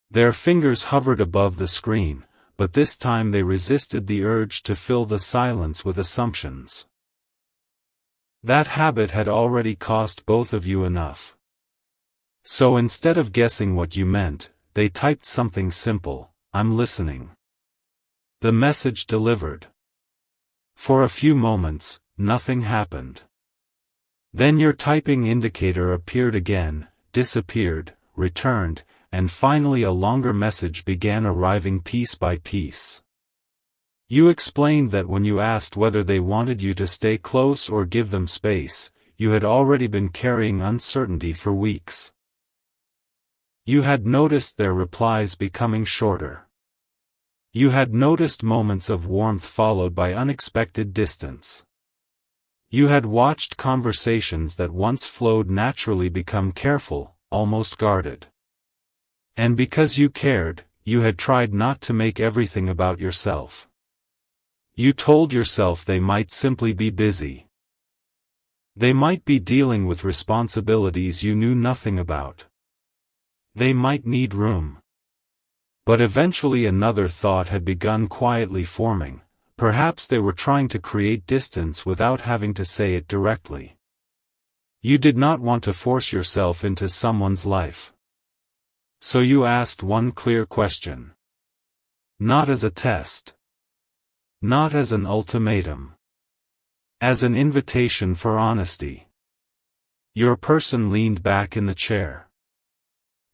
S1: Their fingers hovered above the screen, but this time they resisted the urge to fill the silence with assumptions. That habit had already cost both of you enough. So instead of guessing what you meant, they typed something simple: "I'm listening." The message delivered. For a few moments, nothing happened. Then your typing indicator appeared again, disappeared, returned, and finally a longer message began arriving piece by piece. You explained that when you asked whether they wanted you to stay close or give them space, you had already been carrying uncertainty for weeks. You had noticed their replies becoming shorter. You had noticed moments of warmth followed by unexpected distance. You had watched conversations that once flowed naturally become careful, almost guarded. And because you cared, you had tried not to make everything about yourself. You told yourself they might simply be busy. They might be dealing with responsibilities you knew nothing about. They might need room. But eventually another thought had begun quietly forming: perhaps they were trying to create distance without having to say it directly. You did not want to force yourself into someone's life. So you asked one clear question. Not as a test. Not as an ultimatum. As an invitation for honesty. Your person leaned back in the chair.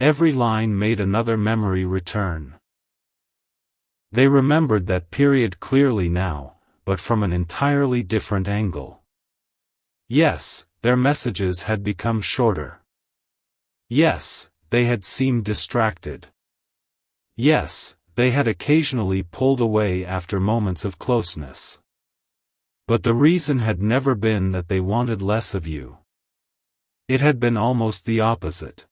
S1: Every line made another memory return. They remembered that period clearly now, but from an entirely different angle. Yes, their messages had become shorter. Yes, they had seemed distracted. Yes, they had occasionally pulled away after moments of closeness. But the reason had never been that they wanted less of you. It had been almost the opposite.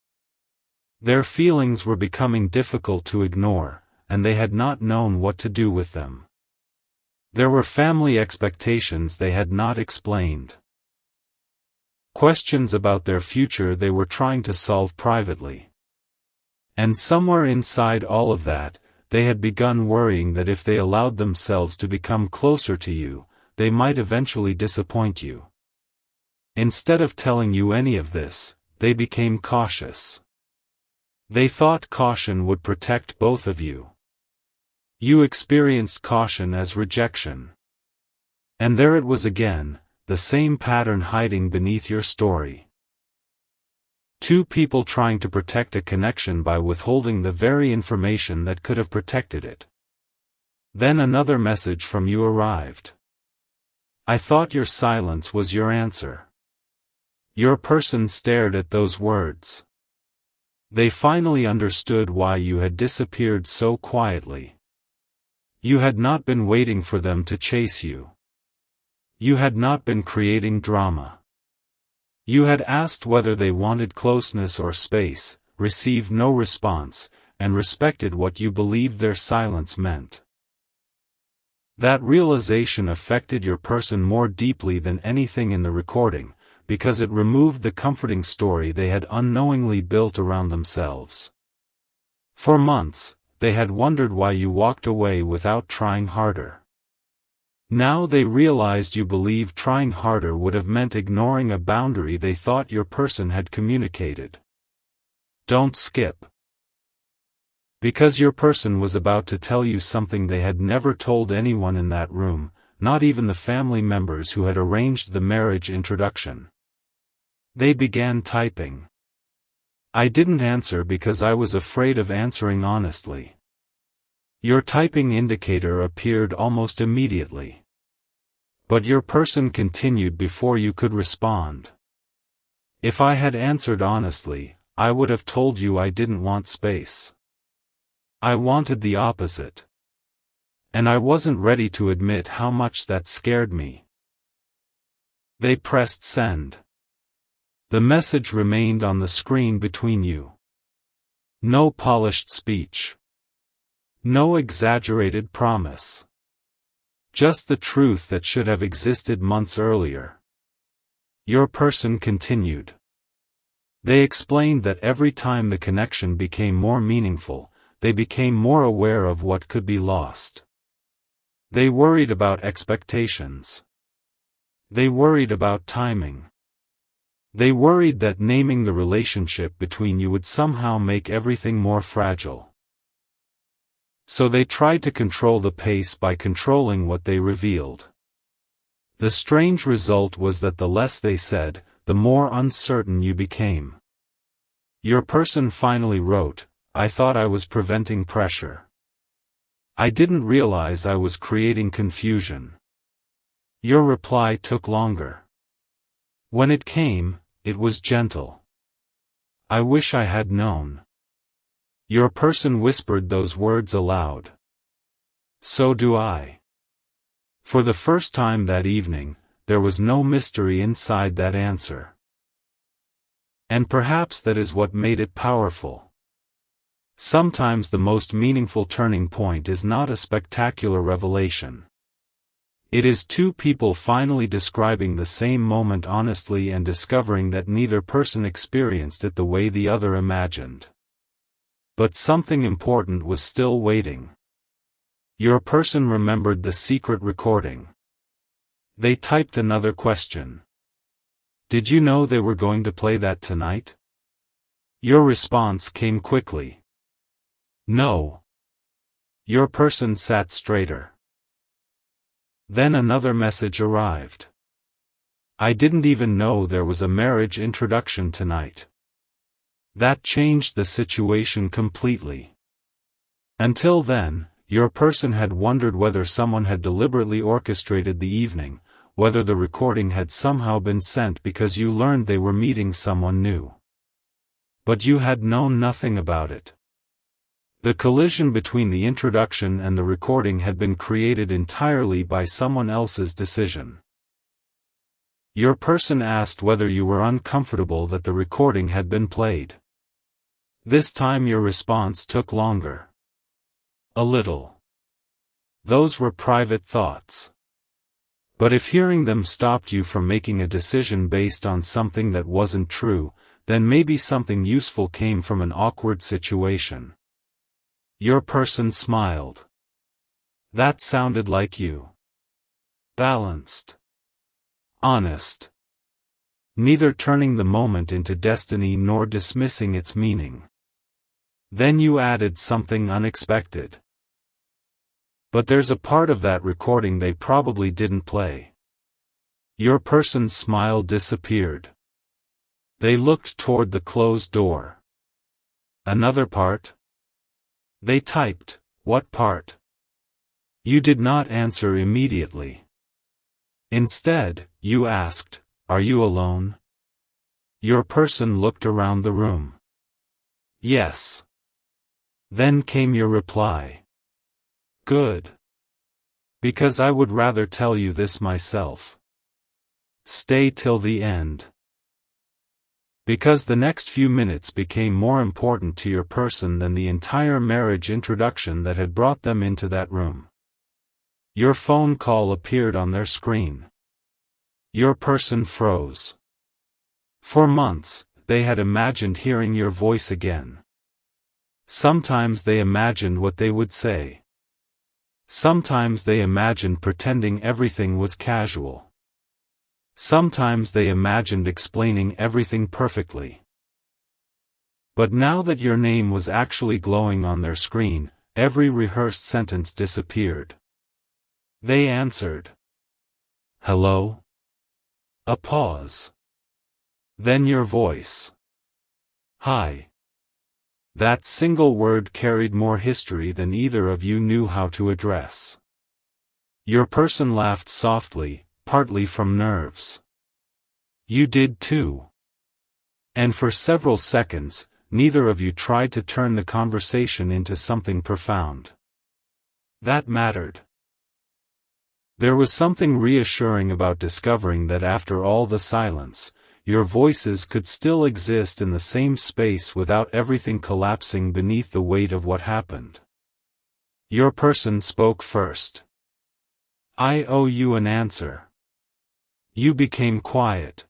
S1: Their feelings were becoming difficult to ignore, and they had not known what to do with them. There were family expectations they had not explained. Questions about their future they were trying to solve privately. And somewhere inside all of that, they had begun worrying that if they allowed themselves to become closer to you, they might eventually disappoint you. Instead of telling you any of this, they became cautious. They thought caution would protect both of you. You experienced caution as rejection. And there it was again, the same pattern hiding beneath your story. Two people trying to protect a connection by withholding the very information that could have protected it. Then another message from you arrived. I thought your silence was your answer. Your person stared at those words. They finally understood why you had disappeared so quietly. You had not been waiting for them to chase you. You had not been creating drama. You had asked whether they wanted closeness or space, received no response, and respected what you believed their silence meant. That realization affected your person more deeply than anything in the recording, because it removed the comforting story they had unknowingly built around themselves. For months, they had wondered why you walked away without trying harder. Now they realized you believed trying harder would have meant ignoring a boundary they thought your person had communicated. Don't skip. Because your person was about to tell you something they had never told anyone in that room, not even the family members who had arranged the marriage introduction. They began typing. I didn't answer because I was afraid of answering honestly. Your typing indicator appeared almost immediately. But your person continued before you could respond. If I had answered honestly, I would have told you I didn't want space. I wanted the opposite. And I wasn't ready to admit how much that scared me. They pressed send. The message remained on the screen between you. No polished speech. No exaggerated promise. Just the truth that should have existed months earlier. Your person continued. They explained that every time the connection became more meaningful, they became more aware of what could be lost. They worried about expectations. They worried about timing. They worried that naming the relationship between you would somehow make everything more fragile. So they tried to control the pace by controlling what they revealed. The strange result was that the less they said, the more uncertain you became. Your person finally wrote, "I thought I was preventing pressure. I didn't realize I was creating confusion." Your reply took longer. When it came, it was gentle. "I wish I had known." Your person whispered those words aloud. "So do I." For the first time that evening, there was no mystery inside that answer. And perhaps that is what made it powerful. Sometimes the most meaningful turning point is not a spectacular revelation. It is two people finally describing the same moment honestly and discovering that neither person experienced it the way the other imagined. But something important was still waiting. Your person remembered the secret recording. They typed another question. "Did you know they were going to play that tonight?" Your response came quickly. "No." Your person sat straighter. Then another message arrived. "I didn't even know there was a marriage introduction tonight." That changed the situation completely. Until then, your person had wondered whether someone had deliberately orchestrated the evening, whether the recording had somehow been sent because you learned they were meeting someone new. But you had known nothing about it. The collision between the introduction and the recording had been created entirely by someone else's decision. Your person asked whether you were uncomfortable that the recording had been played. This time your response took longer. "A little." Those were private thoughts. But if hearing them stopped you from making a decision based on something that wasn't true, then maybe something useful came from an awkward situation. Your person smiled. That sounded like you. Balanced. Honest. Neither turning the moment into destiny nor dismissing its meaning. Then you added something unexpected. "But there's a part of that recording they probably didn't play." Your person's smile disappeared. They looked toward the closed door. "Another part?" They typed, "What part?" You did not answer immediately. Instead, you asked, "Are you alone?" Your person looked around the room. "Yes." Then came your reply. "Good. Because I would rather tell you this myself. Stay till the end." Because the next few minutes became more important to your person than the entire marriage introduction that had brought them into that room. Your phone call appeared on their screen. Your person froze. For months, they had imagined hearing your voice again. Sometimes they imagined what they would say. Sometimes they imagined pretending everything was casual. Sometimes they imagined explaining everything perfectly. But now that your name was actually glowing on their screen, every rehearsed sentence disappeared. They answered. "Hello?" A pause. Then your voice. "Hi." That single word carried more history than either of you knew how to address. Your person laughed softly, partly from nerves. You did too. And for several seconds, neither of you tried to turn the conversation into something profound. That mattered. There was something reassuring about discovering that after all the silence, your voices could still exist in the same space without everything collapsing beneath the weight of what happened. Your person spoke first. I owe you an answer. You became quiet.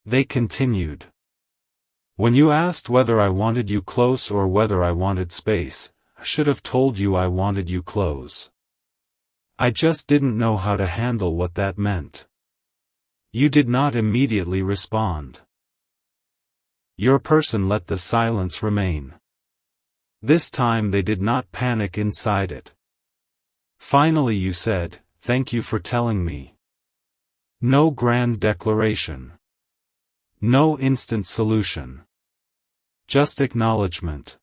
S1: They continued. When you asked whether I wanted you close or whether I wanted space, I should have told you I wanted you close. I just didn't know how to handle what that meant. You did not immediately respond. Your person let the silence remain. This time they did not panic inside it. Finally you said, "Thank you for telling me." No grand declaration. No instant solution. Just acknowledgement.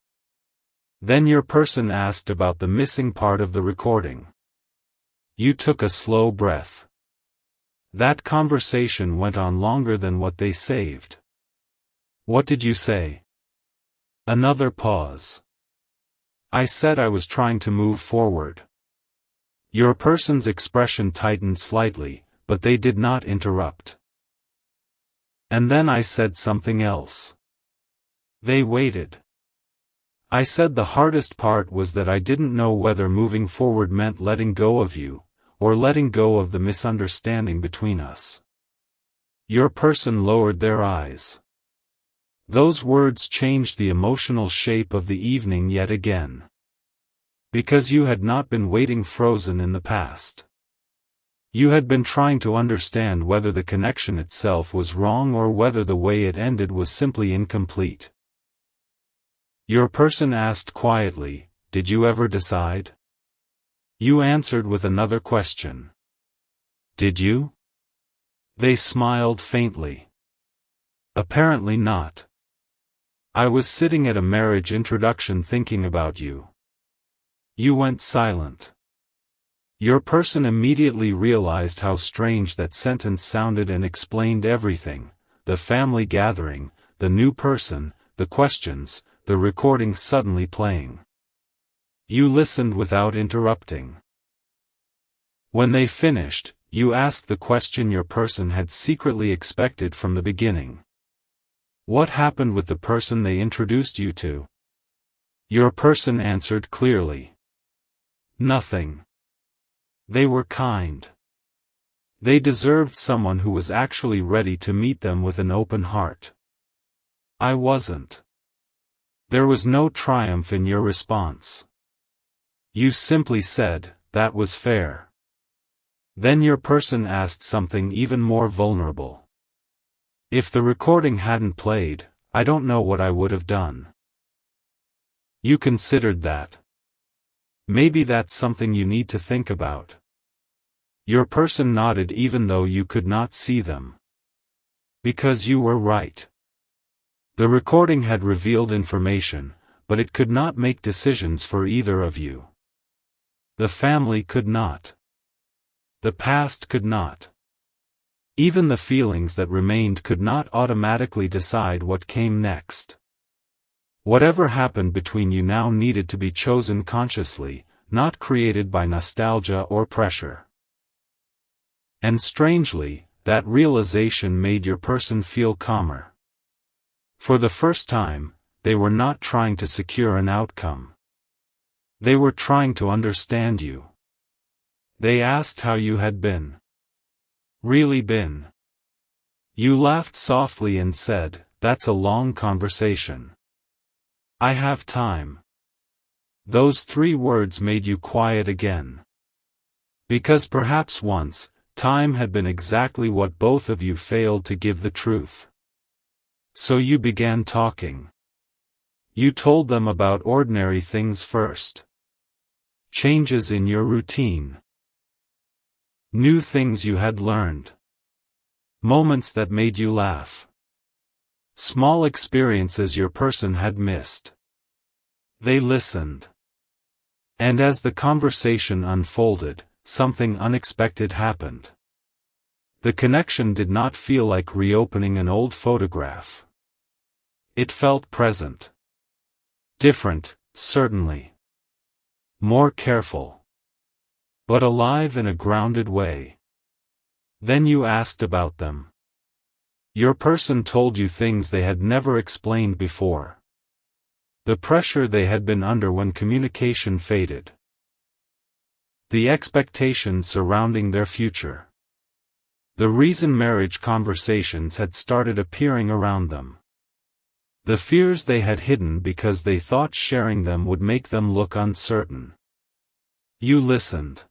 S1: Then your person asked about the missing part of the recording. You took a slow breath. That conversation went on longer than what they saved. What did you say? Another pause. I said I was trying to move forward. Your person's expression tightened slightly, but they did not interrupt. And then I said something else. They waited. I said the hardest part was that I didn't know whether moving forward meant letting go of you, or letting go of the misunderstanding between us. Your person lowered their eyes. Those words changed the emotional shape of the evening yet again. Because you had not been waiting frozen in the past. You had been trying to understand whether the connection itself was wrong or whether the way it ended was simply incomplete. Your person asked quietly, "Did you ever decide?" You answered with another question. "Did you?" They smiled faintly. Apparently not. I was sitting at a marriage introduction thinking about you. You went silent. Your person immediately realized how strange that sentence sounded and explained everything: the family gathering, the new person, the questions, the recording suddenly playing. You listened without interrupting. When they finished, you asked the question your person had secretly expected from the beginning. What happened with the person they introduced you to? Your person answered clearly. Nothing. They were kind. They deserved someone who was actually ready to meet them with an open heart. I wasn't. There was no triumph in your response. You simply said, "That was fair." Then your person asked something even more vulnerable. If the recording hadn't played, I don't know what I would have done. You considered that. Maybe that's something you need to think about. Your person nodded even though you could not see them. Because you were right. The recording had revealed information, but it could not make decisions for either of you. The family could not. The past could not. Even the feelings that remained could not automatically decide what came next. Whatever happened between you now needed to be chosen consciously, not created by nostalgia or pressure. And strangely, that realization made your person feel calmer. For the first time, they were not trying to secure an outcome. They were trying to understand you. They asked how you had been. Really been. You laughed softly and said, "That's a long conversation. I have time." Those 3 words made you quiet again. Because perhaps once, time had been exactly what both of you failed to give the truth. So you began talking. You told them about ordinary things first. Changes in your routine. New things you had learned. Moments that made you laugh. Small experiences your person had missed. They listened. And as the conversation unfolded, something unexpected happened. The connection did not feel like reopening an old photograph. It felt present. Different, certainly. More careful. But alive in a grounded way. Then you asked about them. Your person told you things they had never explained before. The pressure they had been under when communication faded. The expectations surrounding their future. The reason marriage conversations had started appearing around them. The fears they had hidden because they thought sharing them would make them look uncertain. You listened.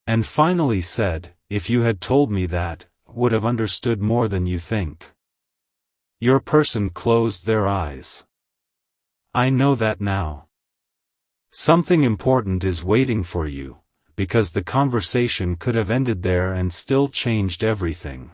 S1: And finally said, if you had told me that, would have understood more than you think. Your person closed their eyes. I know that now. Something important is waiting for you, because the conversation could have ended there and still changed everything.